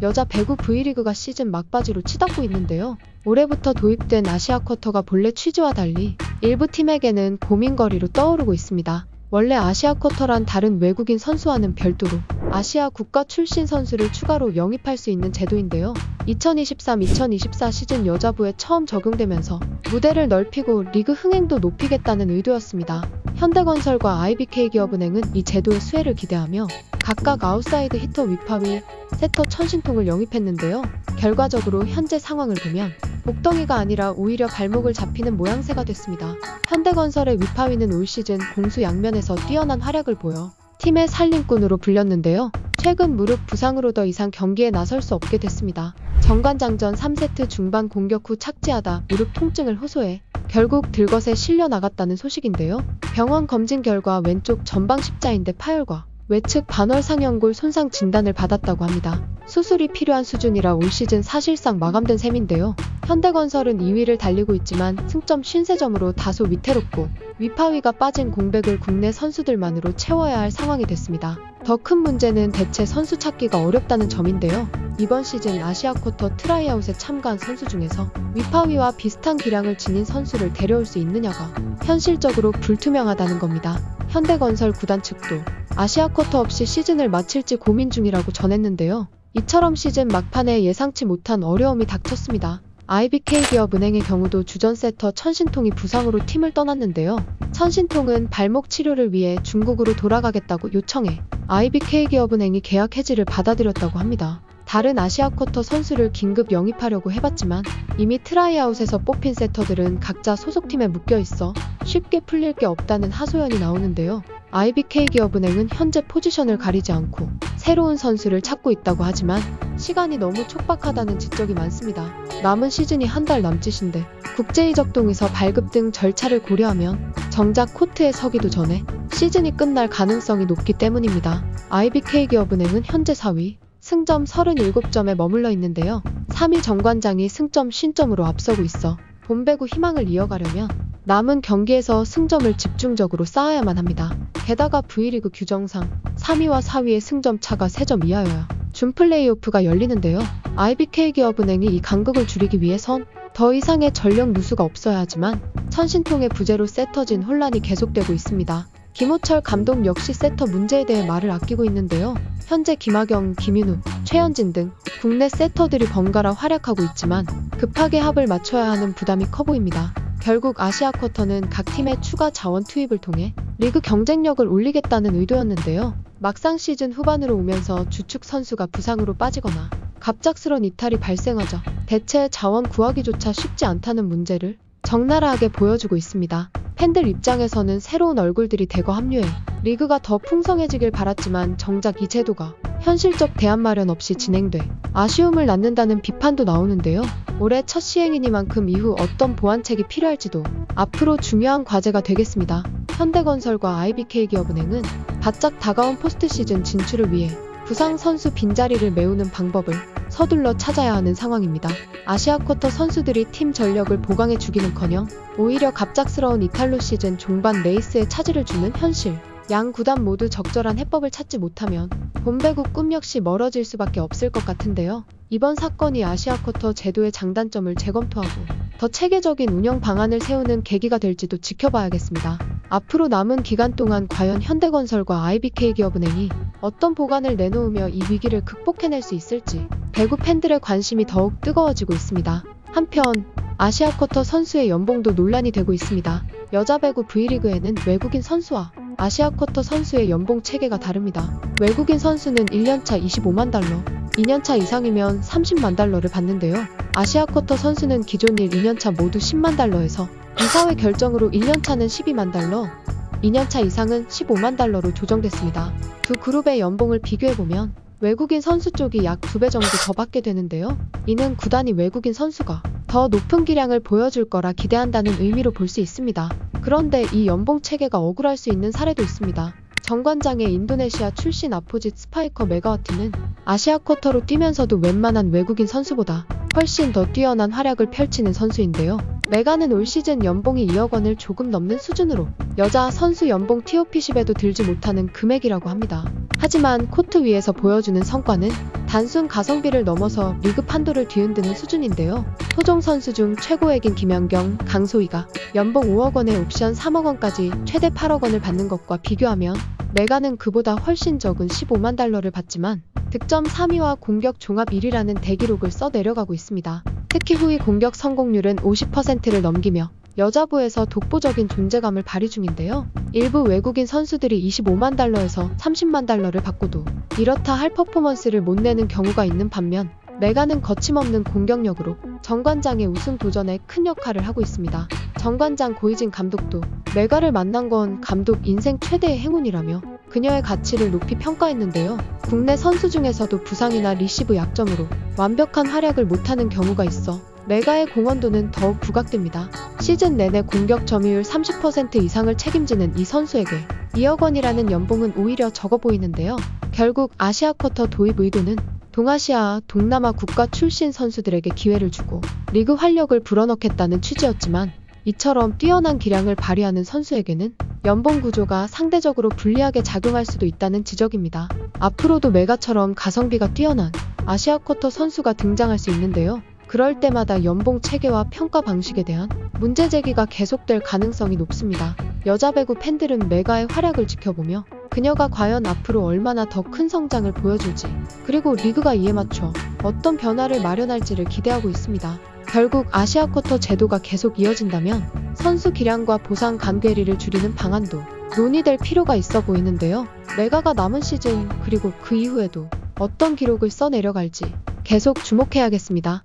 여자 배구 V리그가 시즌 막바지로 치닫고 있는데요. 올해부터 도입된 아시아 쿼터가 본래 취지와 달리 일부 팀에게는 고민거리로 떠오르고 있습니다. 원래 아시아 쿼터란 다른 외국인 선수와는 별도로 아시아 국가 출신 선수를 추가로 영입할 수 있는 제도인데요. 2023-2024 시즌 여자부에 처음 적용되면서 무대를 넓히고 리그 흥행도 높이겠다는 의도였습니다. 현대건설과 IBK기업은행은 이 제도의 수혜를 기대하며 각각 아웃사이드 히터 위파위, 세터 천신통을 영입했는데요. 결과적으로 현재 상황을 보면 복덩이가 아니라 오히려 발목을 잡히는 모양새가 됐습니다. 현대건설의 위파위는 올 시즌 공수 양면에서 뛰어난 활약을 보여 팀의 살림꾼으로 불렸는데요. 최근 무릎 부상으로 더 이상 경기에 나설 수 없게 됐습니다. 정관장전 3세트 중반 공격 후 착지하다 무릎 통증을 호소해 결국 들것에 실려 나갔다는 소식인데요. 병원 검진 결과 왼쪽 전방 십자인대 파열과 외측 반월 상형골 손상 진단을 받았다고 합니다. 수술이 필요한 수준이라 올 시즌 사실상 마감된 셈인데요. 현대건설은 2위를 달리고 있지만 승점 53점으로 다소 위태롭고 위파위가 빠진 공백을 국내 선수들만으로 채워야 할 상황이 됐습니다. 더 큰 문제는 대체 선수 찾기가 어렵다는 점인데요. 이번 시즌 아시아 쿼터 트라이아웃에 참가한 선수 중에서 위파위와 비슷한 기량을 지닌 선수를 데려올 수 있느냐가 현실적으로 불투명하다는 겁니다. 현대건설 구단 측도 아시아 쿼터 없이 시즌을 마칠지 고민 중이라고 전했는데요. 이처럼 시즌 막판에 예상치 못한 어려움이 닥쳤습니다. IBK기업은행의 경우도 주전 세터 천신통이 부상으로 팀을 떠났는데요. 천신통은 발목 치료를 위해 중국으로 돌아가겠다고 요청해 IBK기업은행이 계약 해지를 받아들였다고 합니다. 다른 아시아 쿼터 선수를 긴급 영입하려고 해봤지만 이미 트라이아웃에서 뽑힌 세터들은 각자 소속팀에 묶여있어 쉽게 풀릴 게 없다는 하소연이 나오는데요. IBK기업은행은 현재 포지션을 가리지 않고 새로운 선수를 찾고 있다고 하지만 시간이 너무 촉박하다는 지적이 많습니다. 남은 시즌이 한 달 남짓인데 국제이적동에서 발급 등 절차를 고려하면 정작 코트에 서기도 전에 시즌이 끝날 가능성이 높기 때문입니다. IBK기업은행은 현재 4위, 승점 37점에 머물러 있는데요. 3위 정관장이 승점 50점으로 앞서고 있어 본배구 희망을 이어가려면 남은 경기에서 승점을 집중적으로 쌓아야만 합니다. 게다가 V리그 규정상 3위와 4위의 승점 차가 3점 이하여야 준 플레이오프가 열리는데요. IBK기업은행이 이 간극을 줄이기 위해선 더 이상의 전력 누수가 없어야 하지만 천신통의 부재로 세터진 혼란이 계속되고 있습니다. 김호철 감독 역시 세터 문제에 대해 말을 아끼고 있는데요. 현재 김하경, 김인우, 최현진 등 국내 세터들이 번갈아 활약하고 있지만 급하게 합을 맞춰야 하는 부담이 커 보입니다. 결국 아시아 쿼터는 각 팀의 추가 자원 투입을 통해 리그 경쟁력을 올리겠다는 의도였는데요. 막상 시즌 후반으로 오면서 주축 선수가 부상으로 빠지거나 갑작스런 이탈이 발생하자 대체 자원 구하기조차 쉽지 않다는 문제를 적나라하게 보여주고 있습니다. 팬들 입장에서는 새로운 얼굴들이 대거 합류해 리그가 더 풍성해지길 바랐지만 정작 이 제도가 현실적 대안 마련 없이 진행돼 아쉬움을 낳는다는 비판도 나오는데요. 올해 첫 시행이니만큼 이후 어떤 보완책이 필요할지도 앞으로 중요한 과제가 되겠습니다. 현대건설과 IBK기업은행은 바짝 다가온 포스트 시즌 진출을 위해 부상 선수 빈자리를 메우는 방법을 서둘러 찾아야 하는 상황입니다. 아시아 쿼터 선수들이 팀 전력을 보강해주기는커녕 오히려 갑작스러운 이탈로 시즌 종반 레이스에 차질을 주는 현실. 양 구단 모두 적절한 해법을 찾지 못하면 본배구 꿈 역시 멀어질 수밖에 없을 것 같은데요. 이번 사건이 아시아 쿼터 제도의 장단점을 재검토하고 더 체계적인 운영 방안을 세우는 계기가 될지도 지켜봐야겠습니다. 앞으로 남은 기간 동안 과연 현대건설과 IBK기업은행이 어떤 보관을 내놓으며 이 위기를 극복해낼 수 있을지 배구 팬들의 관심이 더욱 뜨거워지고 있습니다. 한편 아시아 쿼터 선수의 연봉도 논란이 되고 있습니다. 여자 배구 V리그에는 외국인 선수와 아시아 쿼터 선수의 연봉 체계가 다릅니다. 외국인 선수는 1년차 25만 달러, 2년차 이상이면 30만 달러를 받는데요. 아시아 쿼터 선수는 기존 1, 2년차 모두 10만 달러에서 이사회 결정으로 1년차는 12만 달러, 2년차 이상은 15만 달러로 조정됐습니다. 두 그룹의 연봉을 비교해보면 외국인 선수 쪽이 약 2배 정도 더 받게 되는데요. 이는 구단이 외국인 선수가 더 높은 기량을 보여줄 거라 기대한다는 의미로 볼 수 있습니다. 그런데 이 연봉 체계가 억울할 수 있는 사례도 있습니다. 정관장의 인도네시아 출신 아포짓 스파이커 메가와티는 아시아 쿼터로 뛰면서도 웬만한 외국인 선수보다 훨씬 더 뛰어난 활약을 펼치는 선수인데요. 메가는 올 시즌 연봉이 2억 원을 조금 넘는 수준으로 여자 선수 연봉 TOP10에도 들지 못하는 금액이라고 합니다. 하지만 코트 위에서 보여주는 성과는 단순 가성비를 넘어서 리그 판도를 뒤흔드는 수준인데요. 토종 선수 중 최고액인 김연경, 강소희가 연봉 5억 원에 옵션 3억 원까지 최대 8억 원을 받는 것과 비교하면 메가는 그보다 훨씬 적은 15만 달러를 받지만 득점 3위와 공격 종합 1위라는 대기록을 써 내려가고 있습니다. 특히 후위 공격 성공률은 50%를 넘기며 여자부에서 독보적인 존재감을 발휘 중인데요. 일부 외국인 선수들이 25만 달러에서 30만 달러를 받고도 이렇다 할 퍼포먼스를 못 내는 경우가 있는 반면 메가는 거침없는 공격력으로 정관장의 우승 도전에 큰 역할을 하고 있습니다. 정관장 고이진 감독도 메가를 만난 건 감독 인생 최대의 행운이라며 그녀의 가치를 높이 평가했는데요. 국내 선수 중에서도 부상이나 리시브 약점으로 완벽한 활약을 못하는 경우가 있어 메가의 공헌도는 더욱 부각됩니다. 시즌 내내 공격 점유율 30% 이상을 책임지는 이 선수에게 2억 원이라는 연봉은 오히려 적어 보이는데요. 결국 아시아 쿼터 도입 의도는 동아시아, 동남아 국가 출신 선수들에게 기회를 주고 리그 활력을 불어넣겠다는 취지였지만 이처럼 뛰어난 기량을 발휘하는 선수에게는 연봉 구조가 상대적으로 불리하게 작용할 수도 있다는 지적입니다. 앞으로도 메가처럼 가성비가 뛰어난 아시아 쿼터 선수가 등장할 수 있는데요. 그럴 때마다 연봉 체계와 평가 방식에 대한 문제 제기가 계속될 가능성이 높습니다. 여자 배구 팬들은 메가의 활약을 지켜보며 그녀가 과연 앞으로 얼마나 더 큰 성장을 보여줄지 그리고 리그가 이에 맞춰 어떤 변화를 마련할지를 기대하고 있습니다. 결국 아시아 쿼터 제도가 계속 이어진다면 선수 기량과 보상 간괴리를 줄이는 방안도 논의될 필요가 있어 보이는데요. 메가가 남은 시즌 그리고 그 이후에도 어떤 기록을 써 내려갈지 계속 주목해야겠습니다.